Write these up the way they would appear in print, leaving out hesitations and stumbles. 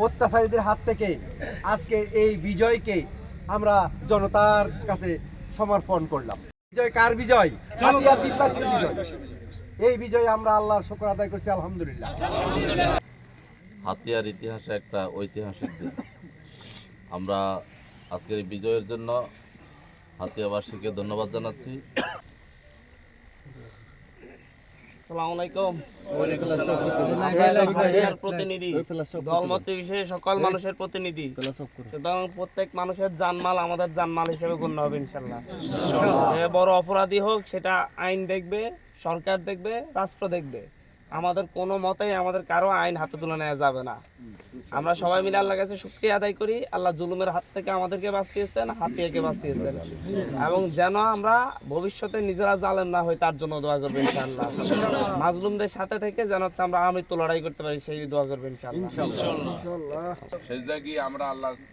অত্যাচারীদের হাত থেকে আজকে এই বিজয়কে আমরা জনতার কাছে সমর্পণ করলাম। বিজয় কার বিজয়? হাতিয়ার বিশ্বাসীর বিজয়। এই বিজয়ে আমরা আল্লাহর শুকর আদায় করছি, আলহামদুলিল্লাহ। হাতিয়ার ইতিহাসে একটা ঐতিহাসিক দিন। আমরা আজকের এই বিজয়ের জন্য হাতিয়াবাসীকে ধন্যবাদ জানাচ্ছি। আসসালামু আলাইকুম। প্রতিনিধি দলমত বিষয়ে সকল মানুষের প্রতিনিধি, সুতরাং প্রত্যেক মানুষের জানমাল আমাদের জানমাল হিসেবে গণ্য হবে ইনশাল্লাহ। যে বড় অপরাধী হোক সেটা আইন দেখবে, সরকার দেখবে, রাষ্ট্র দেখবে। আমাদের কোনো মতেই আমাদের কারো আইন হাতে তুলে নেওয়া যাবে না। আমরা সবাই মিলে আল্লাহর কাছে শুকরিয়া আদায় করি, আল্লাহ জুলুমের হাত থেকে আমাদেরকে বাঁচিয়েছেন, হাতিয়াকে বাঁচিয়েছেন, এবং যেন আমরা ভবিষ্যতে নিজেরা জালেম না হই তার জন্য দোয়া করবেন ইনশাআল্লাহ। মাজলুমদের সাথে থেকে যেন আমরা আমৃত্যু লড়াই করতে পারি সেই দোয়া করবেন ইনশাআল্লাহ। সেজদা গিয়ে আমরা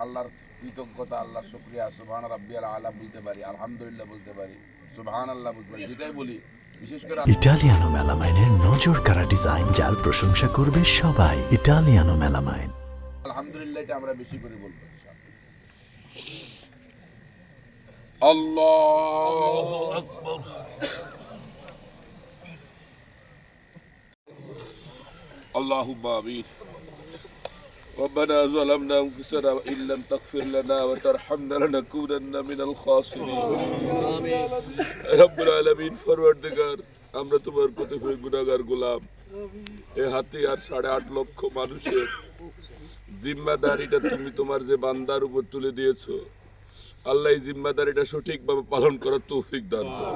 আল্লাহর কৃতজ্ঞতা, আল্লাহর শুকরিয়া, সুবহান রাব্বিয়াল আলা বলতে পারি, আলহামদুলিল্লাহ বলতে পারি, সুবহানাল্লাহ বলতে পারি। যেটাই বলি বিশেষ করে ইটালিয়ানো মেলামাইনের নজর কাড়া ডিজাইন, যার প্রশংসা করবে সবাই। ইটালিয়ানো মেলামাইন, আলহামদুলিল্লাহ এটা আমরা বেশি করে বলবো ইনশাআল্লাহ। আল্লাহু আকবার। আল্লাহুম্মা আমিন। ربنا ظلمنا أنفسنا وإن لم تغفر لنا وترحمنا لنكونن من الخاسرين آمين رب العالمين। ফরওয়ার্ডিগার, আমরা তোমার কতিপয় গুনাহগার গোলাম। এই হাতিয়ার 8.5 লক্ষ মানুষের জিম্মাদারিটা তুমি তোমার যে বান্দার উপর তুলে দিয়েছো, আল্লাহ এই জিম্মাদারিটা সঠিকভাবে পালন করার তৌফিক দান করো।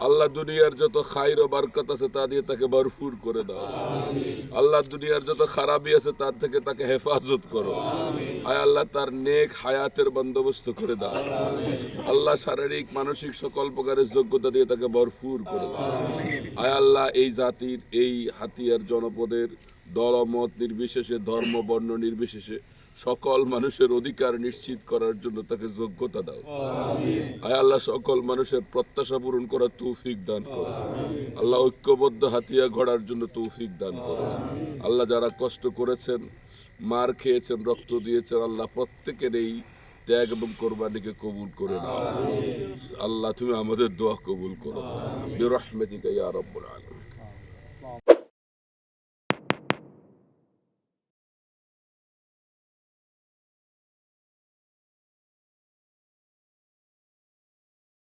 আল্লাহ দুনিয়ার যত খাইর ও বরকত আছে তা দিয়ে তাকে ভরপুর করে দাও। আল্লাহ দুনিয়ার যত খারাপি আছে তার থেকে তাকে হেফাজত করো। আয় আল্লাহ তার নেক হায়াতের বন্দোবস্ত করে দাও। আল্লাহ শারীরিক মানসিক সকল প্রকারের যোগ্যতা দিয়ে তাকে ভরপুর করে দাও। আয় আল্লাহ এই জাতির, এই হাতিয়ার জনপদের দলমত নির্বিশেষে, ধর্ম বর্ণ নির্বিশেষে সকল মানুষের অধিকার নিশ্চিত করার জন্য তাকে যোগ্যতা দাও। আয় আল্লাহ সকল মানুষের প্রত্যাশা পূরণ করার তৌফিক দান করো। আল্লাহ ঐক্যবদ্ধ হাতিয়া গড়ার জন্য তৌফিক দান করো। আল্লাহ যারা কষ্ট করেছেন, মার খেয়েছেন, রক্ত দিয়েছেন, আল্লাহ প্রত্যেকের এই ত্যাগ এবং কোরবানিকে কবুল করে নাও। আল্লাহ তুমি আমাদের দোয়া কবুল করো বিরহমাতিকা ইয়া রাব্বুল আলামিন।